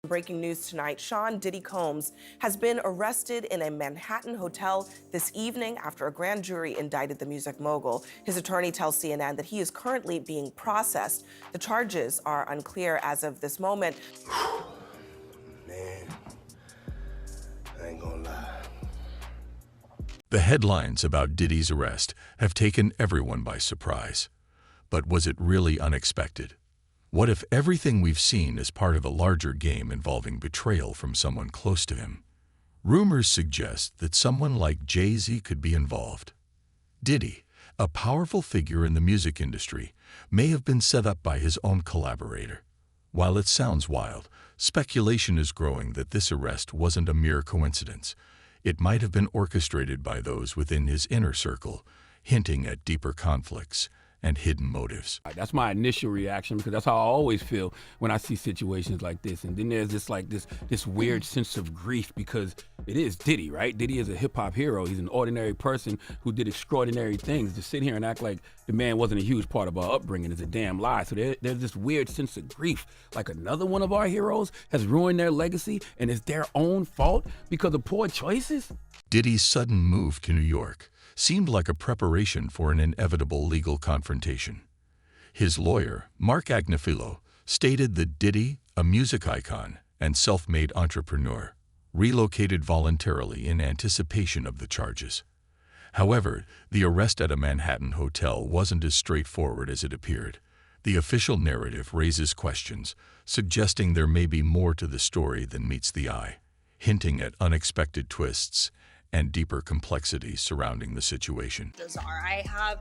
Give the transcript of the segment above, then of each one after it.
Breaking news tonight, Sean Diddy Combs has been arrested in a Manhattan hotel this evening after a grand jury indicted the music mogul. His attorney tells CNN that he is currently being processed. The charges are unclear as of this moment. Man, I ain't gonna lie. The headlines about Diddy's arrest have taken everyone by surprise. But was it really unexpected? What if everything we've seen is part of a larger game involving betrayal from someone close to him? Rumors suggest that someone like Jay-Z could be involved. Diddy, a powerful figure in the music industry, may have been set up by his own collaborator. While it sounds wild, speculation is growing that this arrest wasn't a mere coincidence. It might have been orchestrated by those within his inner circle, hinting at deeper conflicts and hidden motives. That's my initial reaction because that's how I always feel when I see situations like this. And then there's this weird sense of grief because it is Diddy, right? Diddy is a hip hop hero. He's an ordinary person who did extraordinary things. To sit here and act like the man wasn't a huge part of our upbringing is a damn lie. So there's this weird sense of grief. Like another one of our heroes has ruined their legacy and it's their own fault because of poor choices. Diddy's sudden move to New York seemed like a preparation for an inevitable legal confrontation. His lawyer, Mark Agnifilo, stated that Diddy, a music icon and self-made entrepreneur, relocated voluntarily in anticipation of the charges. However, the arrest at a Manhattan hotel wasn't as straightforward as it appeared. The official narrative raises questions, suggesting there may be more to the story than meets the eye, hinting at unexpected twists and deeper complexities surrounding the situation. I have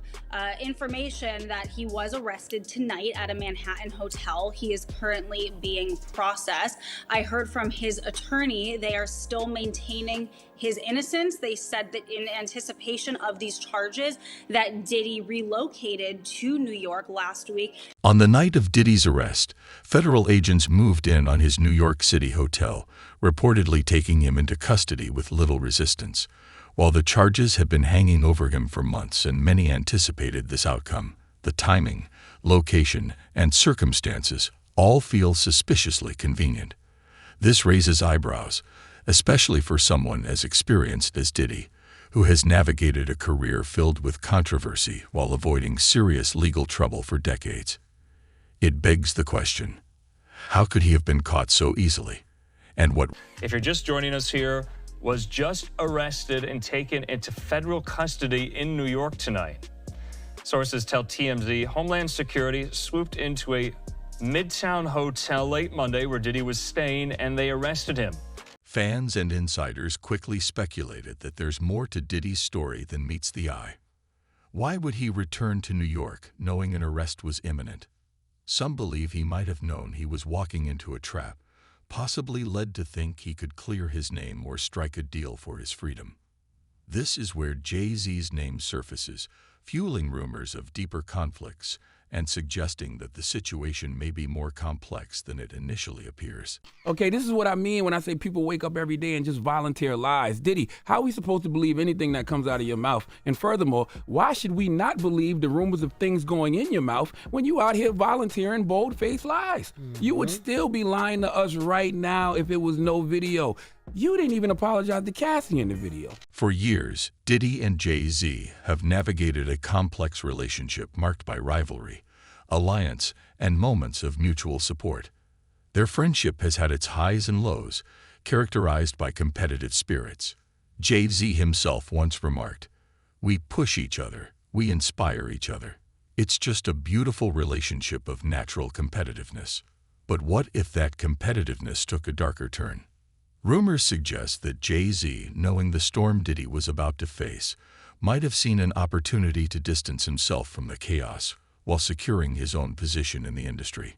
information that he was arrested tonight at a Manhattan hotel. He is currently being processed. I heard from his attorney they are still maintaining his innocence. They said that in anticipation of these charges that Diddy relocated to New York last week. On the night of Diddy's arrest, federal agents moved in on his New York City hotel, reportedly taking him into custody with little resistance. While the charges had been hanging over him for months and many anticipated this outcome, the timing, location, and circumstances all feel suspiciously convenient. This raises eyebrows, especially for someone as experienced as Diddy, who has navigated a career filled with controversy while avoiding serious legal trouble for decades. It begs the question, how could he have been caught so easily? And what... If you're just joining us here, was just arrested and taken into federal custody in New York tonight. Sources tell TMZ Homeland Security swooped into a Midtown hotel late Monday where Diddy was staying and they arrested him. Fans and insiders quickly speculated that there's more to Diddy's story than meets the eye. Why would he return to New York knowing an arrest was imminent? Some believe he might have known he was walking into a trap, possibly led to think he could clear his name or strike a deal for his freedom. This is where Jay-Z's name surfaces, fueling rumors of deeper conflicts and suggesting that the situation may be more complex than it initially appears. Okay, this is what I mean when I say people wake up every day and just volunteer lies. Diddy, how are we supposed to believe anything that comes out of your mouth? And furthermore, why should we not believe the rumors of things going in your mouth when you out here volunteering bold-faced lies? You would still be lying to us right now if it was no video. You didn't even apologize to Cassie in the video. For years, Diddy and Jay-Z have navigated a complex relationship marked by rivalry, alliance, and moments of mutual support. Their friendship has had its highs and lows, characterized by competitive spirits. Jay-Z himself once remarked, "We push each other, we inspire each other. It's just a beautiful relationship of natural competitiveness." But what if that competitiveness took a darker turn? Rumors suggest that Jay-Z, knowing the storm Diddy was about to face, might have seen an opportunity to distance himself from the chaos while securing his own position in the industry.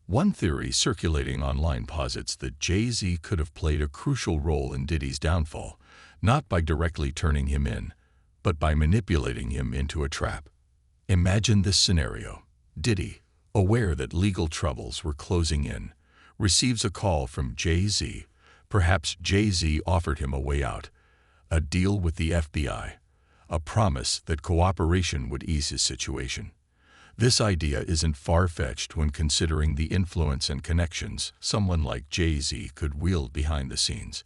One theory circulating online posits that Jay-Z could have played a crucial role in Diddy's downfall, not by directly turning him in, but by manipulating him into a trap. Imagine this scenario. Diddy, aware that legal troubles were closing in, receives a call from Jay-Z. Perhaps Jay-Z offered him a way out, a deal with the FBI, a promise that cooperation would ease his situation. This idea isn't far-fetched when considering the influence and connections someone like Jay-Z could wield behind the scenes.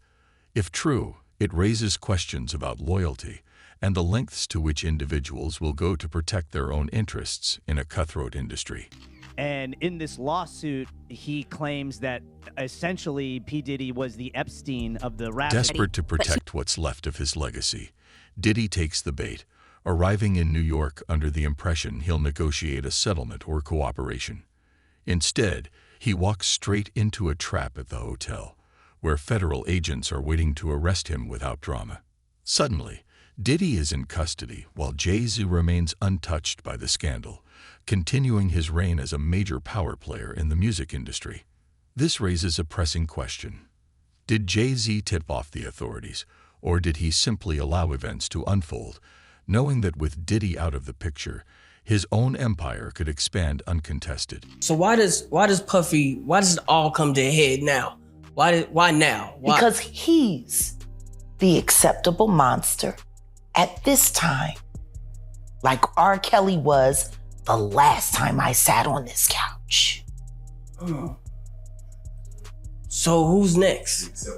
If true, it raises questions about loyalty and the lengths to which individuals will go to protect their own interests in a cutthroat industry. And in this lawsuit, he claims that essentially P. Diddy was the Epstein of the rap. Desperate to protect what's left of his legacy, Diddy takes the bait, arriving in New York under the impression he'll negotiate a settlement or cooperation. Instead, he walks straight into a trap at the hotel, where federal agents are waiting to arrest him without drama. Suddenly, Diddy is in custody while Jay-Z remains untouched by the scandal, continuing his reign as a major power player in the music industry. This raises a pressing question. Did Jay-Z tip off the authorities, or did he simply allow events to unfold, knowing that with Diddy out of the picture, his own empire could expand uncontested? So why does it all come to a head now? Why now? Why? Because he's the acceptable monster at this time, like R. Kelly was the last time I sat on this couch. So who's next?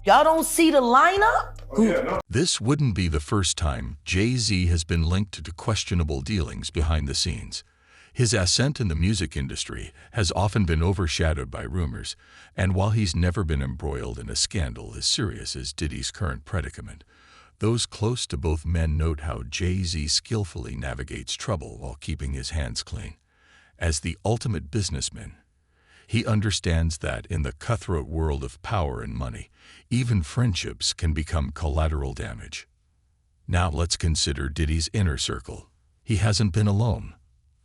Y'all don't see the lineup? This wouldn't be the first time Jay-Z has been linked to questionable dealings behind the scenes. His ascent in the music industry has often been overshadowed by rumors, and while he's never been embroiled in a scandal as serious as Diddy's current predicament, those close to both men note how Jay-Z skillfully navigates trouble while keeping his hands clean. As the ultimate businessman, he understands that in the cutthroat world of power and money, even friendships can become collateral damage. Now let's consider Diddy's inner circle. He hasn't been alone.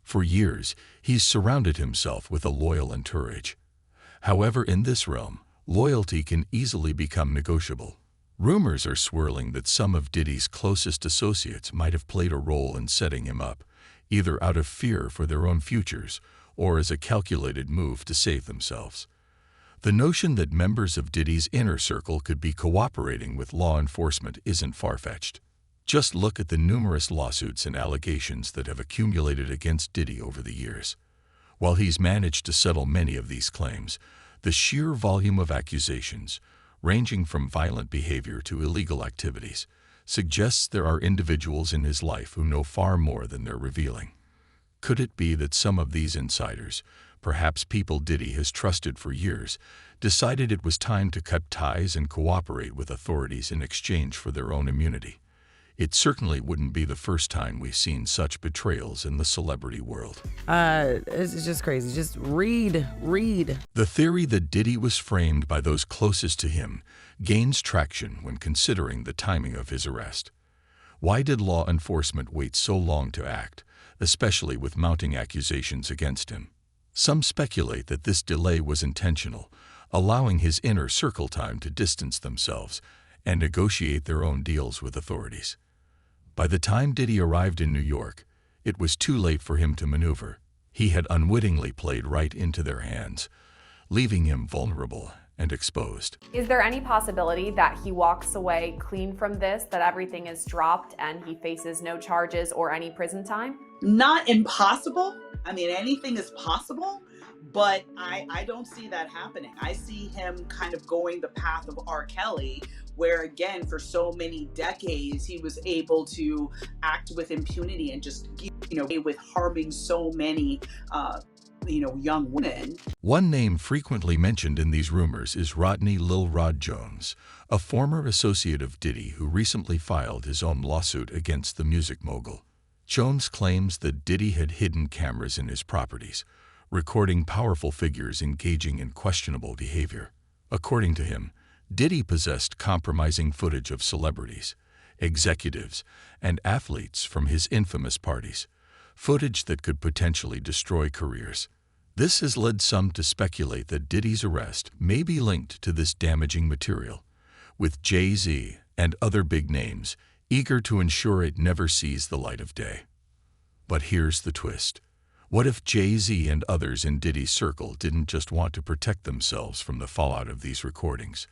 For years, he's surrounded himself with a loyal entourage. However, in this realm, loyalty can easily become negotiable. Rumors are swirling that some of Diddy's closest associates might have played a role in setting him up, either out of fear for their own futures or as a calculated move to save themselves. The notion that members of Diddy's inner circle could be cooperating with law enforcement isn't far-fetched. Just look at the numerous lawsuits and allegations that have accumulated against Diddy over the years. While he's managed to settle many of these claims, the sheer volume of accusations, ranging from violent behavior to illegal activities, suggests there are individuals in his life who know far more than they're revealing. Could it be that some of these insiders, perhaps people Diddy has trusted for years, decided it was time to cut ties and cooperate with authorities in exchange for their own immunity? It certainly wouldn't be the first time we've seen such betrayals in the celebrity world. It's just crazy. Just read. The theory that Diddy was framed by those closest to him gains traction when considering the timing of his arrest. Why did law enforcement wait so long to act, especially with mounting accusations against him? Some speculate that this delay was intentional, allowing his inner circle time to distance themselves and negotiate their own deals with authorities. By the time Diddy arrived in New York, it was too late for him to maneuver. He had unwittingly played right into their hands, leaving him vulnerable and exposed. Is there any possibility that he walks away clean from this, that everything is dropped and he faces no charges or any prison time? Not impossible. I mean, anything is possible, but I don't see that happening. I see him kind of going the path of R. Kelly, where again, for so many decades, he was able to act with impunity and just, with harming so many, young women. One name frequently mentioned in these rumors is Rodney Lil Rod Jones, a former associate of Diddy who recently filed his own lawsuit against the music mogul. Jones claims that Diddy had hidden cameras in his properties, recording powerful figures engaging in questionable behavior. According to him, Diddy possessed compromising footage of celebrities, executives, and athletes from his infamous parties, footage that could potentially destroy careers. This has led some to speculate that Diddy's arrest may be linked to this damaging material, with Jay-Z and other big names eager to ensure it never sees the light of day. But here's the twist. What if Jay-Z and others in Diddy's circle didn't just want to protect themselves from the fallout of these recordings?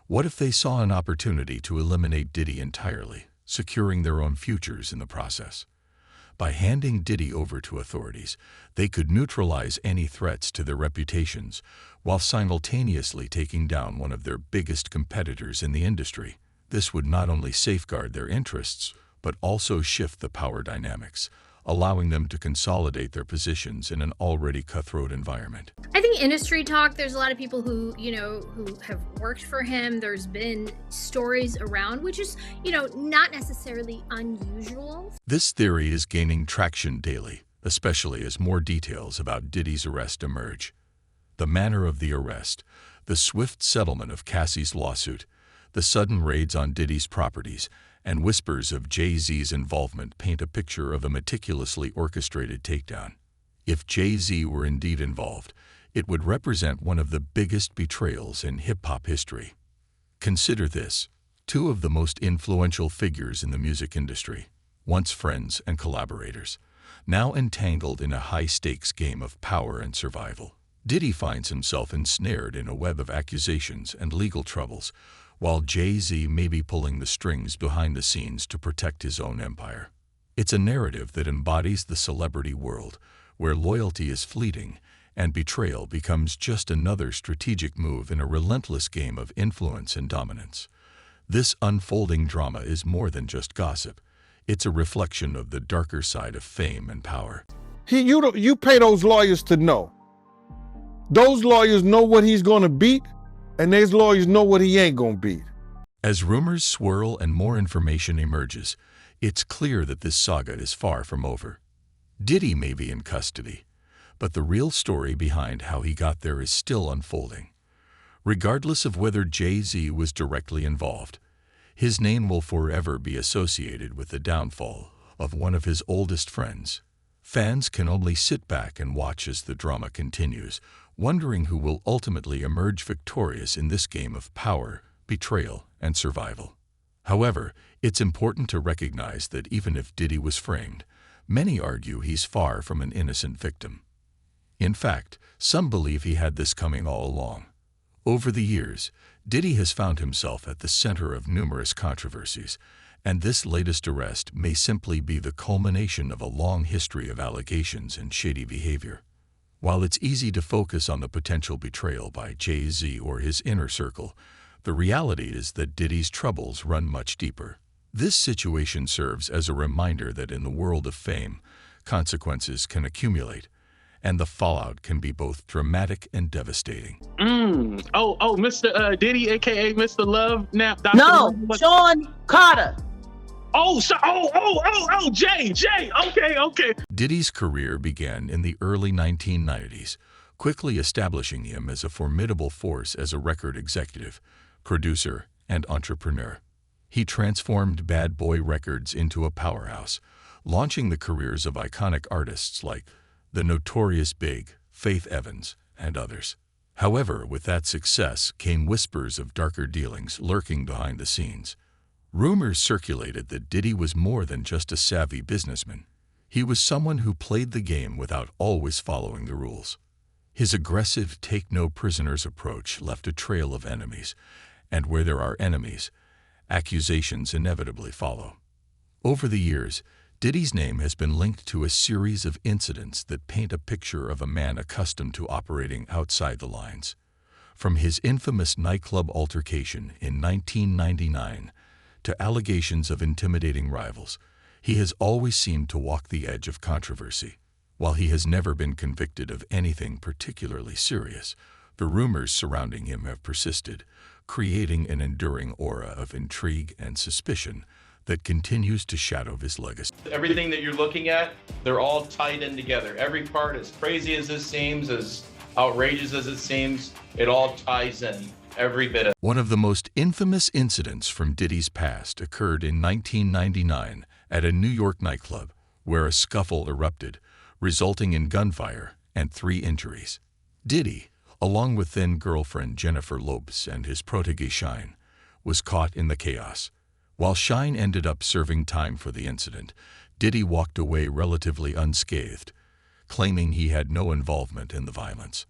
What if they saw an opportunity to eliminate Diddy entirely, securing their own futures in the process? By handing Diddy over to authorities, they could neutralize any threats to their reputations while simultaneously taking down one of their biggest competitors in the industry. This would not only safeguard their interests, but also shift the power dynamics, allowing them to consolidate their positions in an already cutthroat environment. I think industry talk, there's a lot of people who have worked for him. There's been stories around, which is, not necessarily unusual. This theory is gaining traction daily, especially as more details about Diddy's arrest emerge. The manner of the arrest, the swift settlement of Cassie's lawsuit, the sudden raids on Diddy's properties, and whispers of Jay-Z's involvement paint a picture of a meticulously orchestrated takedown. If Jay-Z were indeed involved, it would represent one of the biggest betrayals in hip-hop history. Consider this: two of the most influential figures in the music industry, once friends and collaborators, now entangled in a high-stakes game of power and survival. Diddy finds himself ensnared in a web of accusations and legal troubles, while Jay-Z may be pulling the strings behind the scenes to protect his own empire. It's a narrative that embodies the celebrity world, where loyalty is fleeting and betrayal becomes just another strategic move in a relentless game of influence and dominance. This unfolding drama is more than just gossip. It's a reflection of the darker side of fame and power. You pay those lawyers to know. Those lawyers know what he's going to beat, and those lawyers know what he ain't gonna beat. As rumors swirl and more information emerges, it's clear that this saga is far from over. Diddy may be in custody, but the real story behind how he got there is still unfolding. Regardless of whether Jay-Z was directly involved, his name will forever be associated with the downfall of one of his oldest friends. Fans can only sit back and watch as the drama continues, wondering who will ultimately emerge victorious in this game of power, betrayal, and survival. However, it's important to recognize that even if Diddy was framed, many argue he's far from an innocent victim. In fact, some believe he had this coming all along. Over the years, Diddy has found himself at the center of numerous controversies, and this latest arrest may simply be the culmination of a long history of allegations and shady behavior. While it's easy to focus on the potential betrayal by Jay-Z or his inner circle, the reality is that Diddy's troubles run much deeper. This situation serves as a reminder that in the world of fame, consequences can accumulate, and the fallout can be both dramatic and devastating. Oh, Mr. Diddy, aka Mr. Love, now. Dr. No, Sean Carter. Jay. Okay. Diddy's career began in the early 1990s, quickly establishing him as a formidable force as a record executive, producer, and entrepreneur. He transformed Bad Boy Records into a powerhouse, launching the careers of iconic artists like the Notorious Big, Faith Evans, and others. However, with that success came whispers of darker dealings lurking behind the scenes. Rumors circulated that Diddy was more than just a savvy businessman. He was someone who played the game without always following the rules. His aggressive take-no-prisoners approach left a trail of enemies, and where there are enemies, accusations inevitably follow. Over the years, Diddy's name has been linked to a series of incidents that paint a picture of a man accustomed to operating outside the lines. From his infamous nightclub altercation in 1999 to allegations of intimidating rivals, he has always seemed to walk the edge of controversy. While he has never been convicted of anything particularly serious, the rumors surrounding him have persisted, creating an enduring aura of intrigue and suspicion that continues to shadow his legacy. Everything that you're looking at, they're all tied in together. Every part, as crazy as this seems, as outrageous as it seems, it all ties in. Every bit of. One of the most infamous incidents from Diddy's past occurred in 1999 at a New York nightclub, where a scuffle erupted, resulting in gunfire and 3 injuries. Diddy, along with then-girlfriend Jennifer Lopez and his protege Shine, was caught in the chaos. While Shine ended up serving time for the incident, Diddy walked away relatively unscathed, claiming he had no involvement in the violence.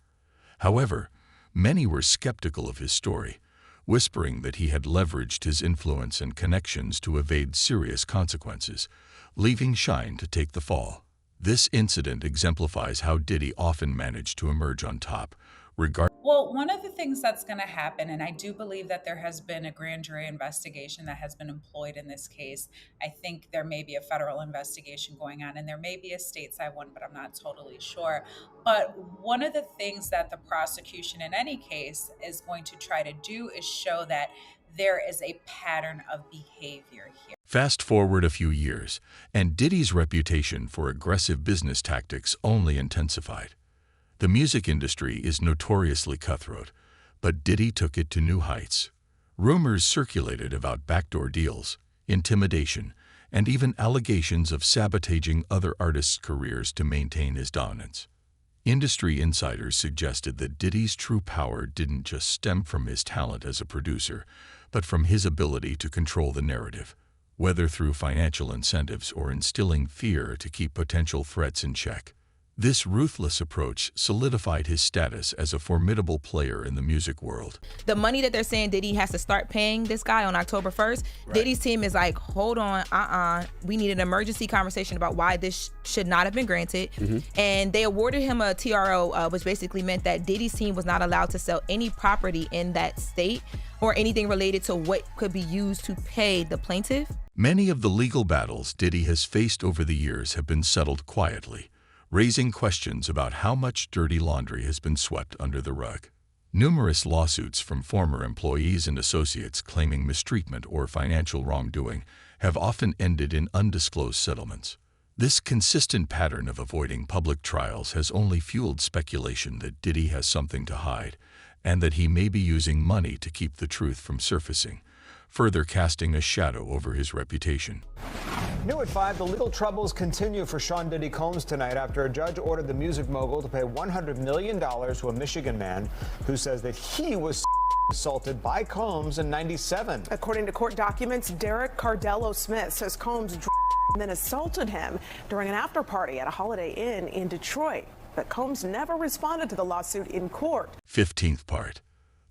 However, many were skeptical of his story, whispering that he had leveraged his influence and connections to evade serious consequences, leaving Shine to take the fall. This incident exemplifies how Diddy often managed to emerge on top, regardless. Well, one of the things that's going to happen, and I do believe that there has been a grand jury investigation that has been employed in this case. I think there may be a federal investigation going on, and there may be a stateside one, but I'm not totally sure. But one of the things that the prosecution in any case is going to try to do is show that there is a pattern of behavior here. Fast forward a few years, and Diddy's reputation for aggressive business tactics only intensified. The music industry is notoriously cutthroat, but Diddy took it to new heights. Rumors circulated about backdoor deals, intimidation, and even allegations of sabotaging other artists' careers to maintain his dominance. Industry insiders suggested that Diddy's true power didn't just stem from his talent as a producer, but from his ability to control the narrative, whether through financial incentives or instilling fear to keep potential threats in check. This ruthless approach solidified his status as a formidable player in the music world. The money that they're saying Diddy has to start paying this guy on October 1st, right. Diddy's team is like, hold on, we need an emergency conversation about why this should not have been granted. And they awarded him a TRO, which basically meant that Diddy's team was not allowed to sell any property in that state or anything related to what could be used to pay the plaintiff. Many of the legal battles Diddy has faced over the years have been settled quietly, raising questions about how much dirty laundry has been swept under the rug. Numerous lawsuits from former employees and associates claiming mistreatment or financial wrongdoing have often ended in undisclosed settlements. This consistent pattern of avoiding public trials has only fueled speculation that Diddy has something to hide, and that he may be using money to keep the truth from surfacing, further casting a shadow over his reputation. New at 5, the legal troubles continue for Sean Diddy Combs tonight after a judge ordered the music mogul to pay $100 million to a Michigan man who says that he was assaulted by Combs in '97. According to court documents, Derek Cardello Smith says Combs and then assaulted him during an after party at a Holiday Inn in Detroit. But Combs never responded to the lawsuit in court. 15th part.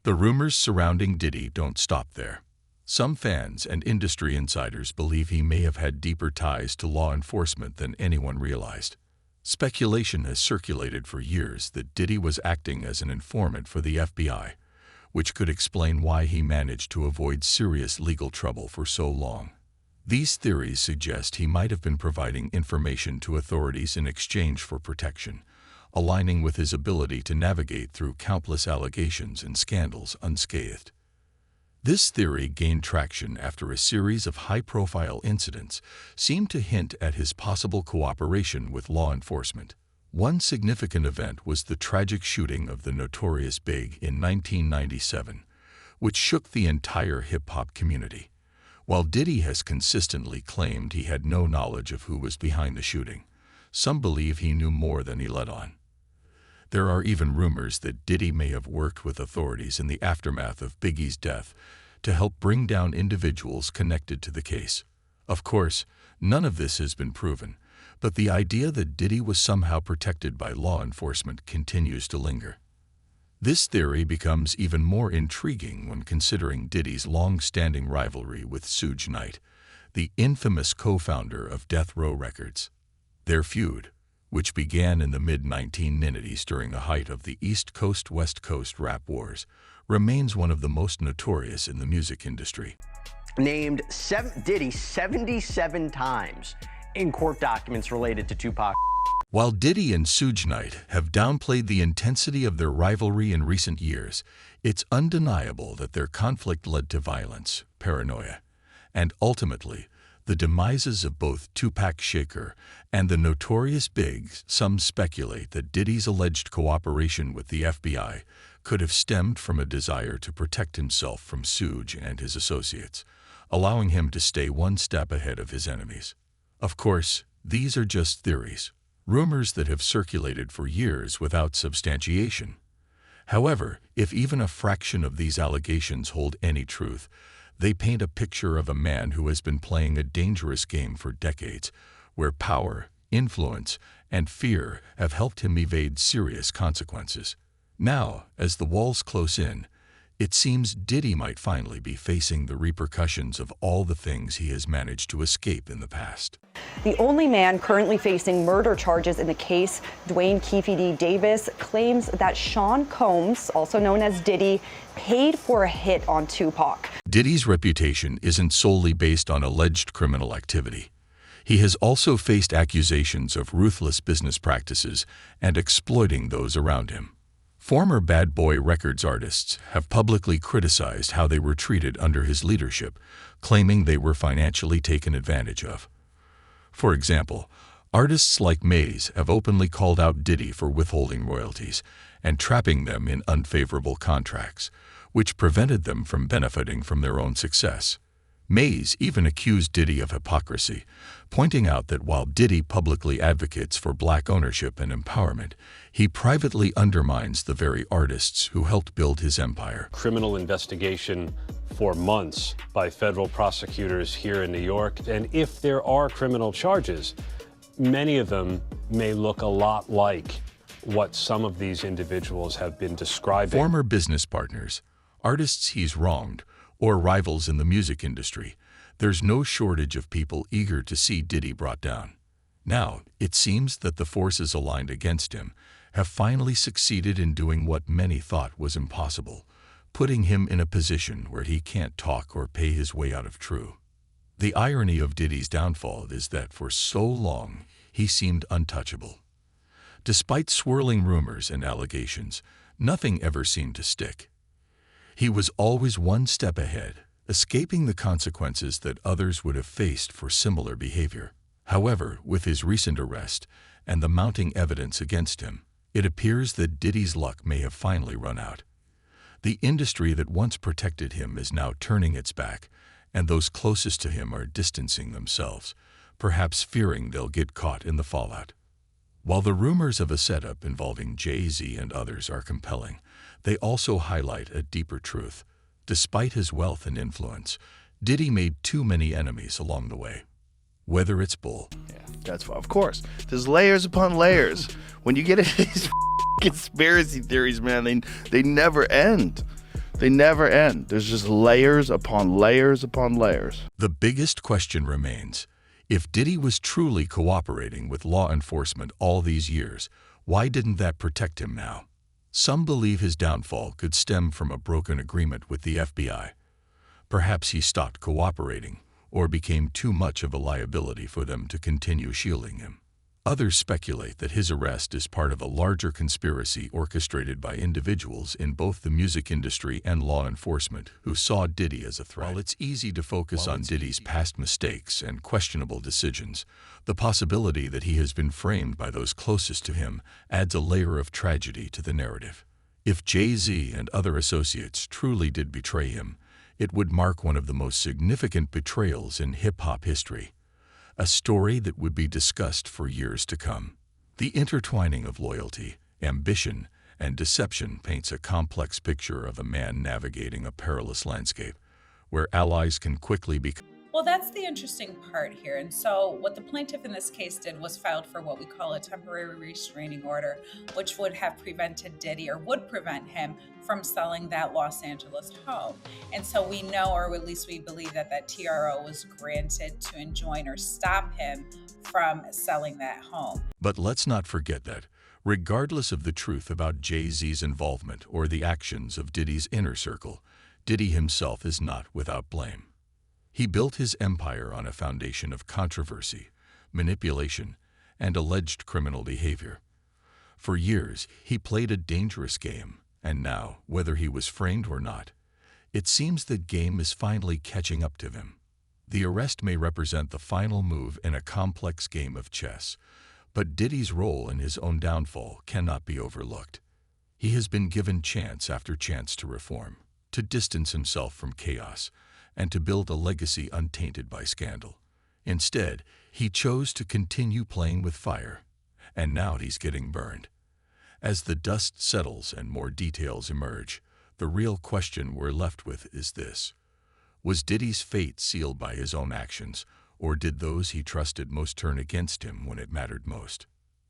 The rumors surrounding Diddy don't stop there. Some fans and industry insiders believe he may have had deeper ties to law enforcement than anyone realized. Speculation has circulated for years that Diddy was acting as an informant for the FBI, which could explain why he managed to avoid serious legal trouble for so long. These theories suggest he might have been providing information to authorities in exchange for protection, aligning with his ability to navigate through countless allegations and scandals unscathed. This theory gained traction after a series of high-profile incidents seemed to hint at his possible cooperation with law enforcement. One significant event was the tragic shooting of the Notorious Big in 1997, which shook the entire hip-hop community. While Diddy has consistently claimed he had no knowledge of who was behind the shooting, some believe he knew more than he let on. There are even rumors that Diddy may have worked with authorities in the aftermath of Biggie's death to help bring down individuals connected to the case. Of course, none of this has been proven, but the idea that Diddy was somehow protected by law enforcement continues to linger. This theory becomes even more intriguing when considering Diddy's long-standing rivalry with Suge Knight, the infamous co-founder of Death Row Records. Their feud, which began in the mid-1990s during the height of the East Coast-West Coast rap wars, remains one of the most notorious in the music industry. Named Diddy 77 times in court documents related to Tupac. While Diddy and Suge Knight have downplayed the intensity of their rivalry in recent years, it's undeniable that their conflict led to violence, paranoia, and ultimately, the demises of both Tupac Shakur and the Notorious Big. Some speculate that Diddy's alleged cooperation with the FBI could have stemmed from a desire to protect himself from Suge and his associates, allowing him to stay one step ahead of his enemies. Of course, these are just theories, rumors that have circulated for years without substantiation. However, if even a fraction of these allegations hold any truth, they paint a picture of a man who has been playing a dangerous game for decades, where power, influence, and fear have helped him evade serious consequences. Now, as the walls close in, It seems Diddy might finally be facing the repercussions of all the things he has managed to escape in the past. The only man currently facing murder charges in the case, Dwayne Keefe D. Davis, claims that Sean Combs, also known as Diddy, paid for a hit on Tupac. Diddy's reputation isn't solely based on alleged criminal activity. He has also faced accusations of ruthless business practices and exploiting those around him. Former Bad Boy Records artists have publicly criticized how they were treated under his leadership, claiming they were financially taken advantage of. For example, artists like Maze have openly called out Diddy for withholding royalties and trapping them in unfavorable contracts, which prevented them from benefiting from their own success. Maze even accused Diddy of hypocrisy, pointing out that while Diddy publicly advocates for black ownership and empowerment, he privately undermines the very artists who helped build his empire. Criminal investigation for months by federal prosecutors here in New York. And if there are criminal charges, many of them may look a lot like what some of these individuals have been describing. Former business partners, artists he's wronged, or rivals in the music industry, there's no shortage of people eager to see Diddy brought down. Now, it seems that the forces aligned against him have finally succeeded in doing what many thought was impossible, putting him in a position where he can't talk or pay his way out of true. The irony of Diddy's downfall is that for so long, he seemed untouchable. Despite swirling rumors and allegations, nothing ever seemed to stick. He was always one step ahead, escaping the consequences that others would have faced for similar behavior. However, with his recent arrest and the mounting evidence against him, it appears that Diddy's luck may have finally run out. The industry that once protected him is now turning its back, and those closest to him are distancing themselves, perhaps fearing they'll get caught in the fallout. While the rumors of a setup involving Jay-Z and others are compelling, they also highlight a deeper truth. Despite his wealth and influence, Diddy made too many enemies along the way. Whether it's Bull. Yeah, that's of course. There's layers upon layers. When you get into these conspiracy theories, man, they never end. They never end. There's just layers upon layers upon layers. The biggest question remains, if Diddy was truly cooperating with law enforcement all these years, why didn't that protect him now? Some believe his downfall could stem from a broken agreement with the FBI. Perhaps he stopped cooperating or became too much of a liability for them to continue shielding him. Others speculate that his arrest is part of a larger conspiracy orchestrated by individuals in both the music industry and law enforcement who saw Diddy as a threat. While it's easy to focus on Diddy's past mistakes and questionable decisions, the possibility that he has been framed by those closest to him adds a layer of tragedy to the narrative. If Jay-Z and other associates truly did betray him, it would mark one of the most significant betrayals in hip-hop history. A story that would be discussed for years to come. The intertwining of loyalty, ambition, and deception paints a complex picture of a man navigating a perilous landscape, where allies can quickly become. Well, that's the interesting part here. And so what the plaintiff in this case did was filed for what we call a temporary restraining order, which would have prevented Diddy, or would prevent him from selling that Los Angeles home. And so we know, or at least we believe, that that TRO was granted to enjoin or stop him from selling that home. But let's not forget that, regardless of the truth about Jay-Z's involvement or the actions of Diddy's inner circle, Diddy himself is not without blame. He built his empire on a foundation of controversy, manipulation, and alleged criminal behavior. For years, he played a dangerous game, and now, whether he was framed or not, it seems the game is finally catching up to him. The arrest may represent the final move in a complex game of chess, but Diddy's role in his own downfall cannot be overlooked. He has been given chance after chance to reform, to distance himself from chaos, and to build a legacy untainted by scandal. Instead, he chose to continue playing with fire, and now he's getting burned. As the dust settles and more details emerge, the real question we're left with is this: was Diddy's fate sealed by his own actions, or did those he trusted most turn against him when it mattered most?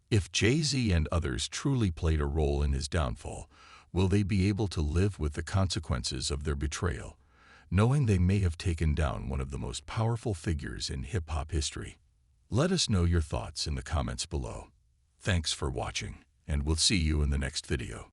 If Jay-Z and others truly played a role in his downfall, Will they be able to live with the consequences of their betrayal, knowing they may have taken down one of the most powerful figures in hip-hop history? Let us know your thoughts in the comments below. Thanks for watching, and we'll see you in the next video.